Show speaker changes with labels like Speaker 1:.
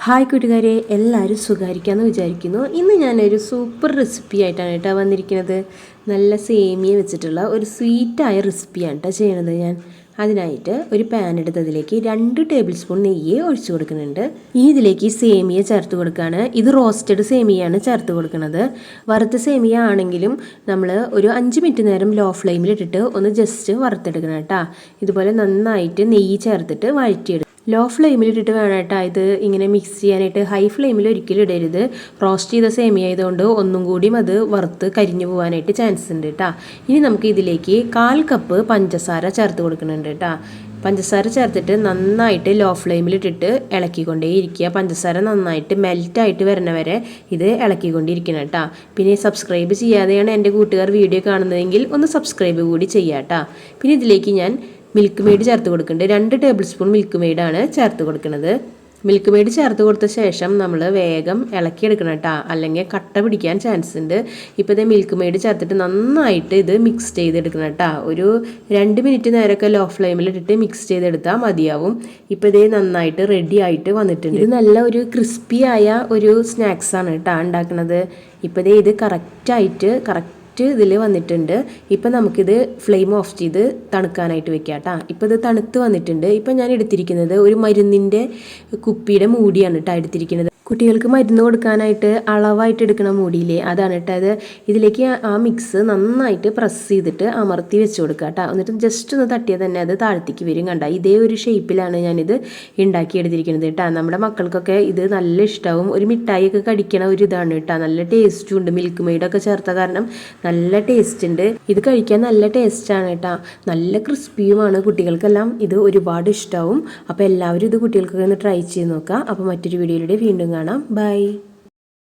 Speaker 1: Hi കൂട്ടുകാരെ, എല്ലാവരും സുഖമായിരിക്കാമെന്ന് വിചാരിക്കുന്നു. ഇന്ന് ഞാനൊരു സൂപ്പർ റെസിപ്പി ആയിട്ടാണ് കേട്ടോ വന്നിരിക്കുന്നത്. നല്ല സേമിയ വെച്ചിട്ടുള്ള ഒരു സ്വീറ്റായ റെസിപ്പിയാണ് കേട്ടോ ചെയ്യണത് ഞാൻ. അതിനായിട്ട് ഒരു പാൻ എടുത്ത് അതിലേക്ക് 2 ടേബിൾ സ്പൂൺ നെയ്യ് ഒഴിച്ചു കൊടുക്കുന്നുണ്ട്. ഇതിലേക്ക് സേമിയ ചേർത്ത് കൊടുക്കുകയാണ്. ഇത് റോസ്റ്റഡ് സേമിയയാണ് ചേർത്ത് കൊടുക്കുന്നത്. വറുത്ത സേമിയ ആണെങ്കിലും നമ്മൾ ഒരു 5 മിനിറ്റ് നേരം ലോ ഫ്ലെയിമിലിട്ടിട്ട് ഒന്ന് ജസ്റ്റ് വറുത്തെടുക്കണം കേട്ടോ. ഇതുപോലെ നന്നായിട്ട് നെയ്യ് ചേർത്തിട്ട് വഴറ്റിയെടുക്കും. ലോ ഫ്ലെയിമിലിട്ടിട്ട് വേണം കേട്ടോ ഇത് ഇങ്ങനെ മിക്സ് ചെയ്യാനായിട്ട്. ഹൈ ഫ്ലെയിമിൽ ഒരിക്കലും ഇടരുത്. റോസ്റ്റ് ചെയ്ത സേമിയ ആയതുകൊണ്ട് ഒന്നും കൂടിയും അത് വറുത്ത് കരിഞ്ഞു പോകാനായിട്ട് ചാൻസ് ഉണ്ട് കേട്ടോ. ഇനി നമുക്ക് ഇതിലേക്ക് 1/4 കപ്പ് പഞ്ചസാര ചേർത്ത് കൊടുക്കുന്നുണ്ട് കേട്ടോ. പഞ്ചസാര ചേർത്തിട്ട് നന്നായിട്ട് ലോ ഫ്ലെയിമിലിട്ടിട്ട് ഇളക്കിക്കൊണ്ടേയിരിക്കുക. പഞ്ചസാര നന്നായിട്ട് മെൽറ്റായിട്ട് വരണ വരെ ഇത് ഇളക്കിക്കൊണ്ടിരിക്കണം കേട്ടോ. പിന്നെ സബ്സ്ക്രൈബ് ചെയ്യാതെയാണ് എൻ്റെ കൂട്ടുകാർ വീഡിയോ കാണുന്നതെങ്കിൽ ഒന്ന് സബ്സ്ക്രൈബ് കൂടി ചെയ്യാം കേട്ടോ. പിന്നെ ഇതിലേക്ക് ഞാൻ മിൽക്ക് മെയ്ഡ് ചേർത്ത് കൊടുക്കുന്നുണ്ട്. 2 ടേബിൾ സ്പൂൺ മിൽക്ക് മെയ്ഡാണ് ചേർത്ത് കൊടുക്കുന്നത്. മിൽക്ക് മെയ്ഡ് ചേർത്ത് കൊടുത്ത ശേഷം നമ്മൾ വേഗം ഇളക്കിയെടുക്കണം കേട്ടോ, അല്ലെങ്കിൽ കട്ട പിടിക്കാൻ ചാൻസ് ഉണ്ട്. ഇപ്പോൾ ഇത് മിൽക്ക് മെയ്ഡ് ചേർത്തിട്ട് നന്നായിട്ട് ഇത് മിക്സ് ചെയ്തെടുക്കണം കേട്ടോ. ഒരു 2 മിനിറ്റ് നേരമൊക്കെ ലോ ഫ്ലെയിമിലിട്ടിട്ട് മിക്സ് ചെയ്തെടുത്താൽ മതിയാവും. ഇപ്പോൾ ഇത് നന്നായിട്ട് റെഡി ആയിട്ട് വന്നിട്ടുണ്ട്. ഇത് നല്ല ഒരു ക്രിസ്പി ആയ ഒരു സ്നാക്സാണ് കേട്ടോ ഉണ്ടാക്കുന്നത്. ഇപ്പോൾ ഇത് കറക്റ്റ് ഇതിൽ വന്നിട്ടുണ്ട്. ഇപ്പം നമുക്കിത് ഫ്ലെയിം ഓഫ് ചെയ്ത് തണുക്കാനായിട്ട് വെക്കാം കേട്ടോ. ഇപ്പോൾ ഇത് തണുത്ത് വന്നിട്ടുണ്ട്. ഇപ്പം ഞാൻ എടുത്തിരിക്കുന്നത് ഒരു മരുന്നിൻ്റെ കുപ്പിയുടെ മൂടിയാണ് കേട്ടോ എടുത്തിരിക്കുന്നത്. കുട്ടികൾക്ക് മരുന്ന് കൊടുക്കാനായിട്ട് അളവായിട്ട് എടുക്കണ മൂടിയില്ലേ, അതാണ് കേട്ടോ അത്. ഇതിലേക്ക് ആ മിക്സ് നന്നായിട്ട് പ്രസ് ചെയ്തിട്ട് അമർത്തി വെച്ച് കൊടുക്കുക കേട്ടോ. എന്നിട്ട് ജസ്റ്റ് ഒന്ന് തട്ടിയാൽ തന്നെ അത് താഴത്തേക്ക് വരും. കണ്ട ഇതേ ഒരു ഷേപ്പിലാണ് ഞാനിത് ഉണ്ടാക്കിയെടുത്തിരിക്കുന്നത് കേട്ടോ. നമ്മുടെ മക്കൾക്കൊക്കെ ഇത് നല്ല ഇഷ്ടമാവും. ഒരു മിഠായിയൊക്കെ കടിക്കണ ഒരു ഇതാണ് കേട്ടോ. നല്ല ടേസ്റ്റും ഉണ്ട്. മിൽക്ക് മെയ്ഡൊക്കെ ചേർത്ത കാരണം നല്ല ടേസ്റ്റ് ഉണ്ട്. ഇത് കഴിക്കാൻ നല്ല ടേസ്റ്റാണ് കേട്ടോ. നല്ല ക്രിസ്പിയുമാണ്. കുട്ടികൾക്കെല്ലാം ഇത് ഒരുപാട് ഇഷ്ടമാവും. അപ്പോൾ എല്ലാവരും ഇത് കുട്ടികൾക്കൊക്കെ ഒന്ന് ട്രൈ ചെയ്ത് നോക്കുക. അപ്പോൾ മറ്റൊരു വീഡിയോയിലൂടെ വീണ്ടും കാണാം. ബൈ.